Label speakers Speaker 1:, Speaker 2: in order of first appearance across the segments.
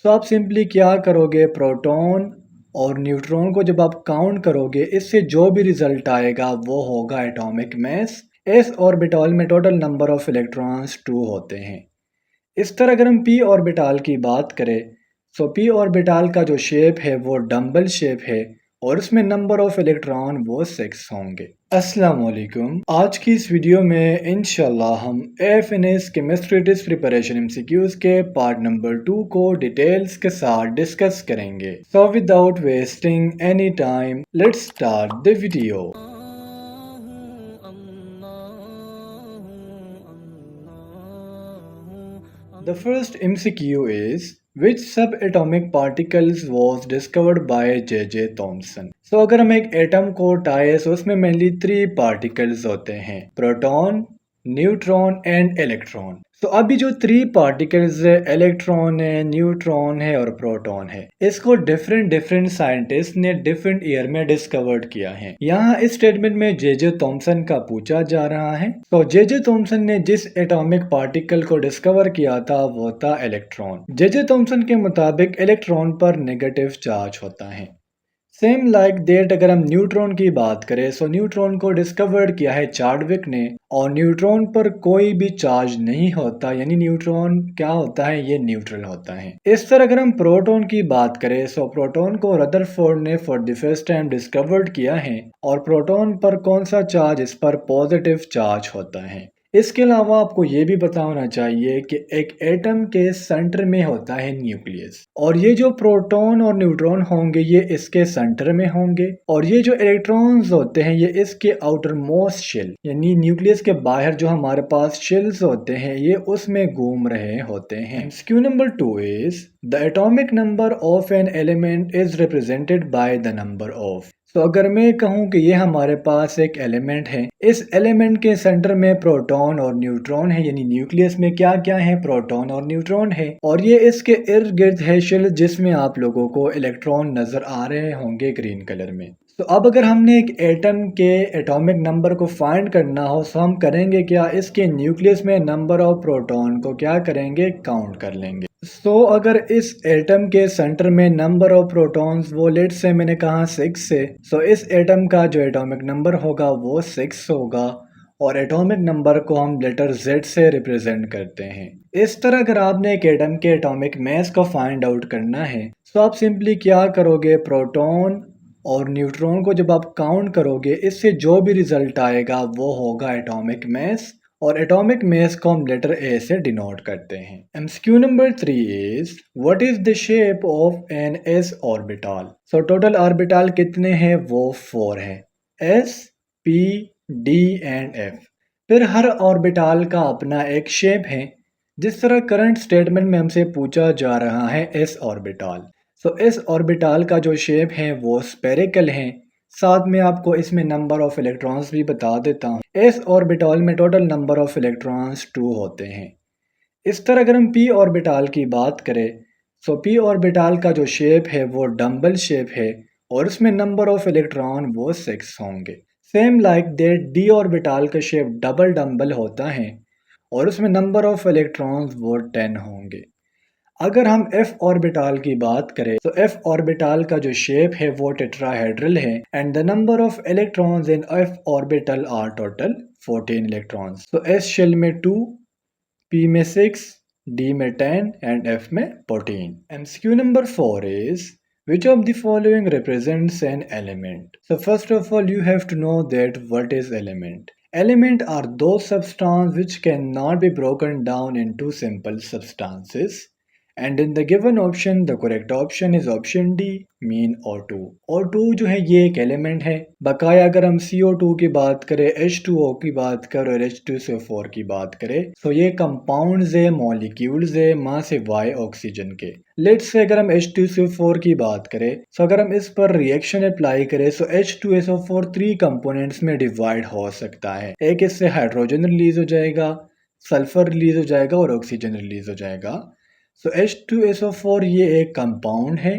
Speaker 1: तो आप सिंपली क्या करोगे, प्रोटॉन और न्यूट्रॉन को जब आप काउंट करोगे, इससे जो भी रिजल्ट आएगा वो होगा एटॉमिक मास। एस ऑर्बिटल में टोटल नंबर ऑफ इलेक्ट्रॉन्स 2 होते हैं। इस तरह अगर हम पी ऑर्बिटल की बात करें, तो पी ऑर्बिटल का जो शेप है वो डम्बल शेप है और उसमें नंबर ऑफ इलेक्ट्रॉन वो 6 होंगे। अस्सलाम वालेकुम। आज की इस वीडियो में इंशाल्लाह हम FNS chemistry test preparation MCQs के पार्ट नंबर 2 को डिटेल्स के साथ डिस्कस करेंगे। So without wasting any time let's start the video. The first MCQ is which subatomic particles was discovered by J.J. Thomson? So अगर हम एक atom को उठाए तो उसमें मेनली 3 पार्टिकल्स होते हैं, प्रोटॉन, न्यूट्रॉन एंड इलेक्ट्रॉन। तो अभी जो 3 पार्टिकल्स है, इलेक्ट्रॉन है, न्यूट्रॉन है और प्रोटॉन है, इसको डिफरेंट डिफरेंट साइंटिस्ट ने डिफरेंट ईयर में डिस्कवर्ड किया है। यहाँ इस स्टेटमेंट में जे थॉमसन का पूछा जा रहा है। तो जे थॉमसन ने जिस एटॉमिक पार्टिकल को डिस्कवर किया था वो था इलेक्ट्रॉन। जे थॉमसन के मुताबिक इलेक्ट्रॉन पर नेगेटिव चार्ज होता है। सेम लाइक दैट अगर हम न्यूट्रॉन की बात करें, सो न्यूट्रॉन को डिस्कवर्ड किया है चार्डविक ने और न्यूट्रॉन पर कोई भी चार्ज नहीं होता, यानी न्यूट्रॉन क्या होता है, ये न्यूट्रल होता है। इस तरह अगर हम प्रोटॉन की बात करें, सो प्रोटॉन को रदरफोर्ड ने for the first time discovered किया है और प्रोटॉन पर कौन सा चार्ज, इस पर पॉजिटिव चार्ज होता है। इसके अलावा आपको ये भी पता होना चाहिए कि एक एटम के सेंटर में होता है न्यूक्लियस और ये जो प्रोटॉन और न्यूट्रॉन होंगे ये इसके सेंटर में होंगे और ये जो इलेक्ट्रॉन्स होते हैं ये इसके आउटर मोस्ट शेल, यानी न्यूक्लियस के बाहर जो हमारे पास शेल्स होते हैं ये उसमें घूम रहे होते हैं। Q number 2 is the atomic number of an element is represented by the number of. तो अगर मैं कहूँ कि ये हमारे पास एक एलिमेंट है, इस एलिमेंट के सेंटर में प्रोटॉन और न्यूट्रॉन है, यानी न्यूक्लियस में क्या क्या है, प्रोटॉन और न्यूट्रॉन है और ये इसके इर्द गिर्द है शेल जिसमें आप लोगों को इलेक्ट्रॉन नजर आ रहे होंगे ग्रीन कलर में। तो अब अगर हमने एक एटम के एटॉमिक नंबर को फाइंड करना हो तो हम करेंगे क्या, इसके न्यूक्लियस में नंबर ऑफ प्रोटॉन को क्या करेंगे, काउंट कर लेंगे। तो अगर इस एटम के सेंटर में नंबर ऑफ प्रोटॉन्स वो लेट से मैंने कहा 6 से, सो इस एटम का जो एटॉमिक नंबर होगा वो 6 होगा और एटॉमिक नंबर को हम लेटर Z से रिप्रेजेंट करते हैं। इस तरह अगर आपने एक एटम के एटॉमिक मास को फाइंड आउट करना है तो आप सिंपली क्या करोगे, प्रोटॉन और न्यूट्रॉन को जब आप काउंट करोगे, इससे जो भी रिजल्ट आएगा वो होगा एटॉमिक मास और एटॉमिक मास को हम लेटर ए से डिनोट करते हैं। MCQ number 3 is what is the shape of an s orbital. So total orbital कितने हैं, वो 4 है, s, p, d and f. फिर हर ऑर्बिटल का अपना एक शेप है। जिस तरह करंट स्टेटमेंट में हमसे पूछा जा रहा है एस ऑर्बिटल, सो एस ऑर्बिटल का जो शेप है वो स्पेरिकल है। साथ में आपको इसमें नंबर ऑफ इलेक्ट्रॉन्स भी बता देता हूँ। एस ऑर्बिटल में टोटल नंबर ऑफ इलेक्ट्रॉन्स 2 होते हैं। इस तरह अगर हम पी ऑर्बिटल की बात करें, सो पी ऑर्बिटल का जो शेप है वो डम्बल शेप है और उसमें नंबर ऑफ इलेक्ट्रॉन वो 6 होंगे। Same like that D orbital का शेप डबल डम्बल होता है और उसमें नंबर ऑफ इलेक्ट्रॉन्स वो 10 होंगे। अगर हम एफ ऑर्बिटल की बात करें तो एफ ऑर्बिटल का जो शेप है वो टेट्राहेड्रल है and the number of electrons in f orbital are total 14 electrons. तो एस शेल में 2, पी में 6, डी में 10 एंड एफ में 14। MCQ number 4 is which of the following represents an element? So first of all you have to know that what is element. Element are those substances which cannot be broken down into simple substances. And in the given option, the correct option is option D, mean O2. O2 जो है ये एक element है। बकाया अगर हम CO2 की बात करें, H2O की बात करें और H2SO4 की बात करें, तो ये कंपाउंड्स है, मॉलिक्यूल्स है, मास है Y ऑक्सीजन के। लेट्स से अगर हम H2SO4 की बात करें, तो अगर हम इस पर रिएक्शन अप्लाई करें तो H2SO4 3 कंपोनेंट्स में डिवाइड हो सकता है। एक इससे हाइड्रोजन रिलीज हो जाएगा, सल्फर रिलीज हो जाएगा और ऑक्सीजन रिलीज हो जाएगा। सो H2SO4 ये एक कंपाउंड है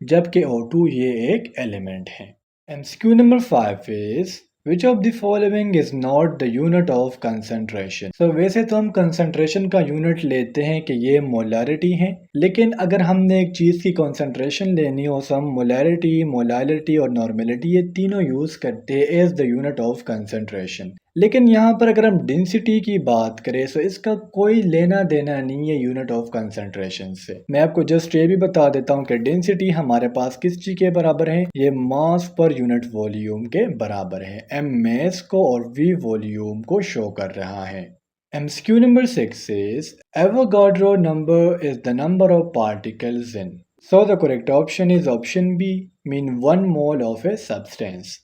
Speaker 1: जबकि O2 ये एक एलिमेंट है। MCQ number 5 is which of the following is not the unit of concentration. So वैसे तो हम कंसंट्रेशन का यूनिट लेते हैं कि ये मोलारिटी है, लेकिन अगर हमने एक चीज़ की कंसंट्रेशन लेनी हो तो हम मोलारिटी, मोलालिटी और नॉर्मेलिटी ये तीनों यूज़ करते हैं as the unit of concentration. लेकिन यहाँ पर अगर हम डेंसिटी की बात करें तो इसका कोई लेना देना नहीं है यूनिट ऑफ कंसंट्रेशन से। मैं आपको जस्ट ये भी बता देता हूँ कि डेंसिटी हमारे पास किस चीज के बराबर है, ये मास पर यूनिट वॉल्यूम के बराबर है। एम मास को और वी वॉल्यूम को शो कर रहा है। MCQ number 6 says Avogadro number is the number of particles in. So the correct option is option B, mean 1 mole of a substance.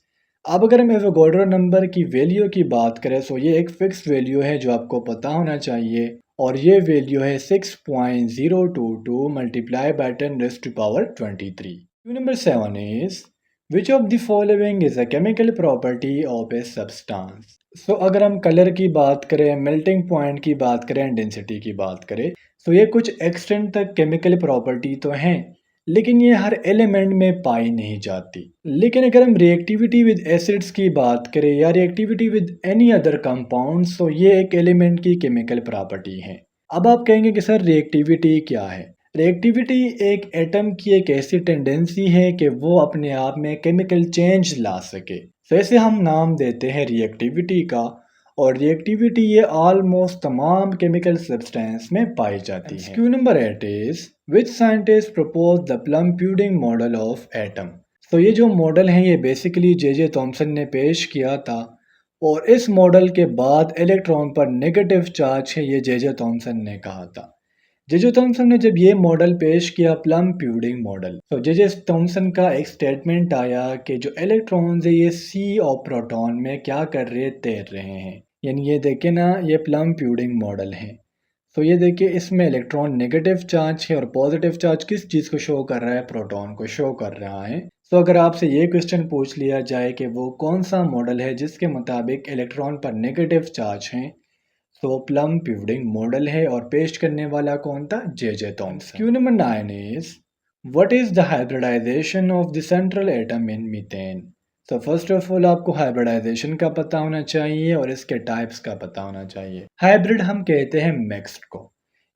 Speaker 1: अब अगर हम एवोगाड्रो नंबर की वैल्यू की बात करें तो ये एक फिक्स्ड वैल्यू है जो आपको पता होना चाहिए, और ये वैल्यू है 6.022 multiply by 10⁻23। Number 7 is which of the following is a chemical property of a substance. So अगर हम कलर की बात करें, मेल्टिंग पॉइंट की बात करें, डेंसिटी की बात करें, तो ये कुछ एक्सटेंट तक केमिकल प्रॉपर्टी तो हैं, लेकिन ये हर एलिमेंट में पाई नहीं जाती। लेकिन अगर हम रिएक्टिविटी विद एसिड्स की बात करें या reactivity with any other compounds, तो ये एक एलिमेंट की केमिकल प्रॉपर्टी है। अब आप कहेंगे कि सर रिएक्टिविटी क्या है। रिएक्टिविटी एक एटम की एक ऐसी टेंडेंसी है कि वो अपने आप में केमिकल चेंज ला सके, तो ऐसे हम नाम देते हैं रिएक्टिविटी का। और रिएक्टिविटी ये ऑलमोस्ट तमाम केमिकल सब्सटेंस में पाई जाती है। Q number 8 is which scientist propose the plum pudding model of atom. तो ये जो मॉडल है ये बेसिकली जे थॉमसन ने पेश किया था, और इस मॉडल के बाद इलेक्ट्रॉन पर नेगेटिव चार्ज है ये जे थॉमसन ने कहा था। जे थॉमसन ने जब ये मॉडल पेश किया, प्लम प्यूडिंग मॉडल, तो जे थॉमसन का एक स्टेटमेंट आया कि जो इलेक्ट्रॉन्स है ये सी और प्रोटॉन में क्या कर रहे, तैर रहे हैं। यानी ये देखे ना, ये प्लम प्यूडिंग मॉडल है। तो ये देखिए इसमें इलेक्ट्रॉन नेगेटिव चार्ज है और पॉजिटिव चार्ज किस चीज़ को शो कर रहा है, प्रोटॉन को शो कर रहा है। तो अगर आपसे ये क्वेश्चन पूछ लिया जाए कि वो कौन सा मॉडल है जिसके मुताबिक इलेक्ट्रॉन पर नेगेटिव चार्ज है, तो प्लम प्यूडिंग मॉडल है, और पेश करने वाला कौन था, J Thomson. Q number 9 is what is the hybridization of the central atom in methane. तो फर्स्ट ऑफ ऑल आपको हाइब्रिडाइजेशन का पता होना चाहिए और इसके टाइप्स का पता होना चाहिए। हाइब्रिड हम कहते हैं मिक्स्ड को,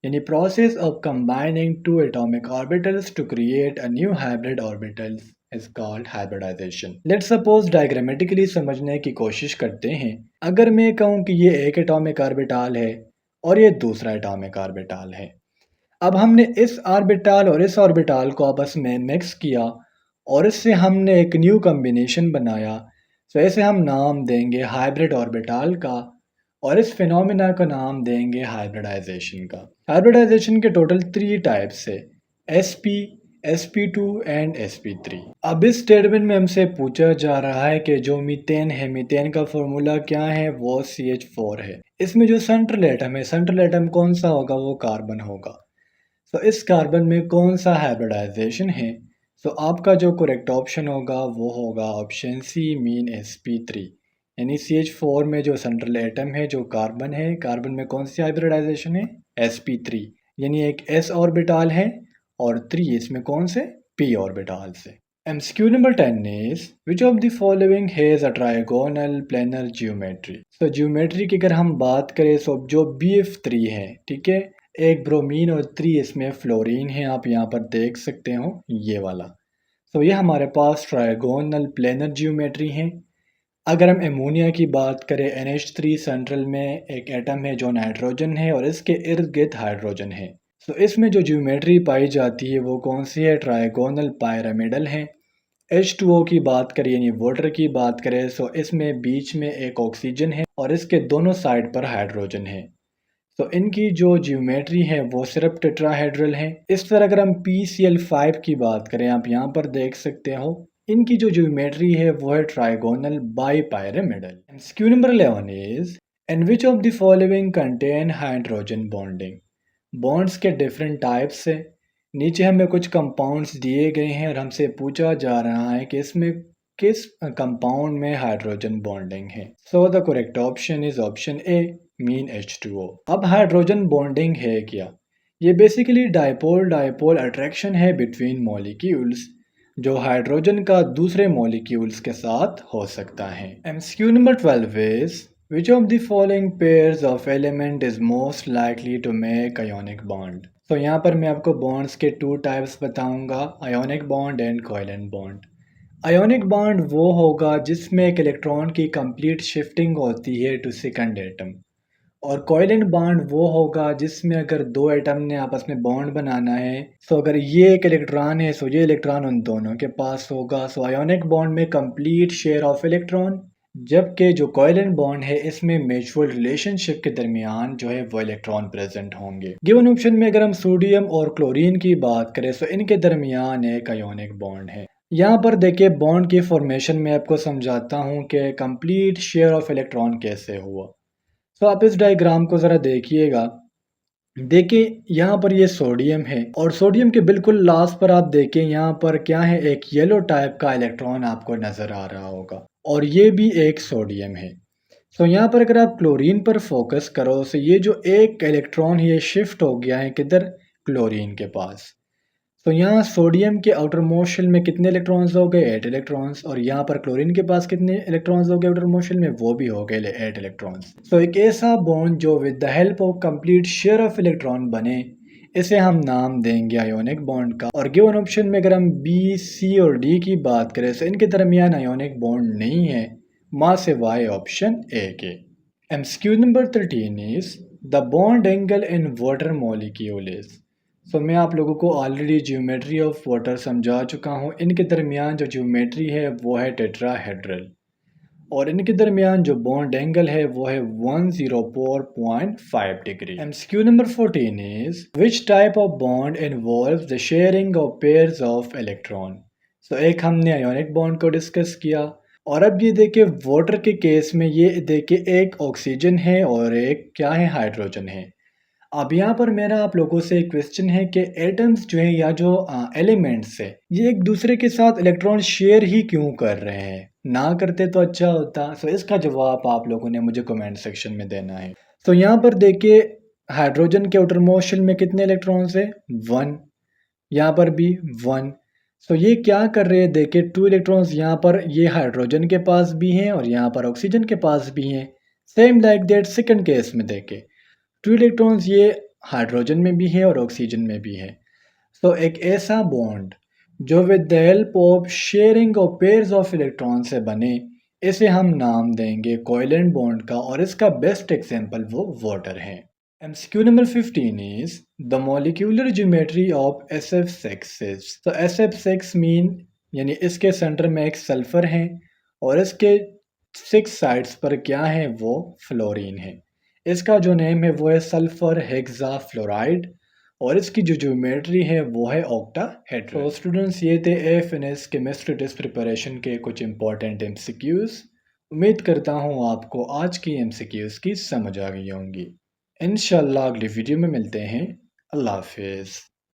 Speaker 1: यानी process of combining two atomic orbitals to create a new hybrid orbitals is called hybridization. Let's suppose diagrammatically समझने की कोशिश करते हैं। अगर मैं कहूँ कि ये एक एटॉमिक ऑर्बिटल है और ये दूसरा एटॉमिक ऑर्बिटल है, अब हमने इस ऑर्बिटल और इस ऑर्बिटल को आपस में मिक्स किया और इससे हमने एक न्यू कॉम्बिनेशन बनाया। तो ऐसे हम नाम देंगे हाइब्रिड ऑर्बिटल का, और इस फिनोमिना का नाम देंगे हाइब्रिडाइजेशन का। हाइब्रिडाइजेशन के टोटल 3 टाइप्स है, sp, sp2 एंड sp3। अब इस स्टेटमेंट में हमसे पूछा जा रहा है कि जो मीथेन है, मीथेन का फॉर्मूला क्या है, वो CH4 है। इसमें जो सेंट्रल एटम है, सेंट्रल एटम कौन सा होगा, वो कार्बन होगा। तो इस कार्बन में कौन सा हाइब्रिडाइजेशन है, तो आपका जो करेक्ट ऑप्शन होगा वो होगा ऑप्शन सी, मीन sp3। यानी CH4 में जो सेंट्रल एटम है, जो कार्बन है, कार्बन में कौन सी हाइब्रिडाइजेशन है, sp3। यानी एक s ऑर्बिटल है और 3 इसमें कौन से, p ऑर्बिटल से। MCQ number 10 is which of the following has a trigonal planar geometry. तो ज्योमेट्री की अगर हम बात करें तो जो BF3 है, ठीक है, एक ब्रोमीन और 3 इसमें फ्लोरीन है, आप यहाँ पर देख सकते हो ये वाला। तो ये हमारे पास ट्रायगोनल प्लेनर ज्योमेट्री है। अगर हम एमोनिया की बात करें, NH3 सेंट्रल में एक एटम है जो नाइट्रोजन है और इसके इर्द गिर्द हाइड्रोजन है। तो इसमें जो ज्योमेट्री पाई जाती है वो कौन सी है, ट्रायगोनल पायरामिडल है। H2O की बात करें यानी वाटर की बात करें, तो इसमें बीच में एक ऑक्सीजन है और इसके दोनों साइड पर हाइड्रोजन है। तो इनकी जो ज्योमेट्री है वो सिर्फ टेट्राहेड्रल है। इस तरह अगर हम PCl5 की बात करें, आप यहाँ पर देख सकते हो, इनकी जो ज्योमेट्री है वो है trigonal bipyramidal. MCQ number 11 is in which of the following contain hydrogen bonding. Bonds के डिफरेंट टाइप्स है। नीचे हमें कुछ कंपाउंड्स दिए गए हैं और हमसे पूछा जा रहा है कि इसमें किस कंपाउंड में हाइड्रोजन बॉन्डिंग है। So the correct option is option A, mean H2O। अब हाइड्रोजन बॉन्डिंग है क्या, ये बेसिकली डायपोल डायपोल अट्रैक्शन है बिटवीन मॉलिक्यूल्स। जो हाइड्रोजन का दूसरे मॉलिक्यूल्स के साथ हो सकता है। MCQ number 12 is which of the following pairs of element is most likely to make ionic bond. तो यहाँ पर मैं आपको बॉन्ड्स के टू टाइप्स बताऊंगा, ionic bond and covalent bond. Ionic bond वो होगा जिसमें एक इलेक्ट्रॉन की कंप्लीट शिफ्टिंग होती है टू सेकंड एटम, और कोवेलेंट बॉन्ड वो होगा जिसमें अगर दो एटम ने आपस में बॉन्ड बनाना है, तो अगर ये एक इलेक्ट्रॉन है तो ये इलेक्ट्रॉन उन दोनों के पास होगा। सो आयोनिक बॉन्ड में कंप्लीट शेयर ऑफ इलेक्ट्रॉन, जबकि जो कोवेलेंट बॉन्ड है इसमें म्यूचुअल रिलेशनशिप के दरमियान जो है वो इलेक्ट्रॉन प्रेजेंट होंगे। गिवन ऑप्शन में अगर हम सोडियम और क्लोरीन की बात करें तो इनके दरमियान एक आयोनिक बॉन्ड है। यहाँ पर देखिए बॉन्ड की फॉर्मेशन में आपको समझाता हूँ कि कंप्लीट शेयर ऑफ इलेक्ट्रॉन कैसे हुआ। तो आप इस डायग्राम को ज़रा देखिएगा। देखिए यहाँ पर ये सोडियम है और सोडियम के बिल्कुल लास्ट पर आप देखें यहाँ पर क्या है, एक येलो टाइप का इलेक्ट्रॉन आपको नज़र आ रहा होगा, और ये भी एक सोडियम है। तो यहाँ पर अगर आप क्लोरीन पर फोकस करो तो ये जो एक इलेक्ट्रॉन है ये शिफ्ट हो गया है किधर, क्लोरीन के पास। तो यहाँ सोडियम के आउटर मोस्ट शेल में कितने इलेक्ट्रॉन्स हो गए, 8 इलेक्ट्रॉन्स, और यहाँ पर क्लोरीन के पास कितने इलेक्ट्रॉन्स हो गए आउटर मोस्ट शेल में, वो भी हो गए 8 इलेक्ट्रॉन्स। तो एक ऐसा बॉन्ड जो with the help of complete share of electron बने, इसे हम नाम देंगे आयोनिक बॉन्ड का। और गिवन ऑप्शन में अगर हम बी, सी और डी की बात करें तो इनके दरमियान आयोनिक बॉन्ड नहीं है, माँ से वाई ऑप्शन ए के। MCQ number 13 is the bond angle in water molecule is. So मैं आप लोगों को ऑलरेडी ज्योमेट्री ऑफ वाटर समझा चुका हूँ। इनके दरमियान जो ज्योमेट्री है वो है टेट्राहेड्रल, और इनके दरमियान जो बॉन्ड एंगल है वो है 104.5 degree. MCQ number 14 is which type of bond involves the sharing of pairs of electron. So एक हमने आयोनिक बॉन्ड को डिस्कस किया, और अब ये देखिए वाटर के केस में ये देखिए एक ऑक्सीजन है और एक क्या है, हाइड्रोजन है। अब यहाँ पर मेरा आप लोगों से एक क्वेश्चन है कि एटम्स जो है या जो एलिमेंट्स है ये एक दूसरे के साथ इलेक्ट्रॉन शेयर ही क्यों कर रहे हैं, ना करते तो अच्छा होता। सो इसका जवाब आप लोगों ने मुझे कमेंट सेक्शन में देना है। तो यहाँ पर देखिए हाइड्रोजन के आउटर मोस्ट शेल में कितने इलेक्ट्रॉन्स है, 1, यहाँ पर भी 1। सो ये क्या कर रहे हैं, देखिए 2 इलेक्ट्रॉन्स यहाँ पर ये हाइड्रोजन के पास भी हैं और यहाँ पर ऑक्सीजन के पास भी हैं। Same like that second case में देखें 2 इलेक्ट्रॉन्स ये हाइड्रोजन में भी है और ऑक्सीजन में भी है। तो एक ऐसा बॉन्ड जो with the help of sharing of pairs of electron से बने, इसे हम नाम देंगे कोवेलेंट बॉन्ड का, और इसका बेस्ट एग्जांपल वो वाटर है। MCQ number 15 is the molecular geometry of SF6। तो SF6 मीन यानी इसके सेंटर में एक सल्फर है और इसके 6 साइड्स पर क्या है, वो फ्लोरीन है। इसका जो नेम है वो है सल्फर हेक्सा फ्लोराइड, और इसकी जो ज्योमेट्री है वो है ऑक्टाहेड्रल। तो स्टूडेंट्स ये थे एफएनएस केमिस्ट्री टेस्ट प्रिपरेशन के कुछ इंपॉर्टेंट एमसीक्यूज। उम्मीद करता हूँ आपको आज की एमसीक्यूज की समझ आ गई होंगी। इंशाल्लाह अगली वीडियो में मिलते हैं। अल्लाह हाफिज़।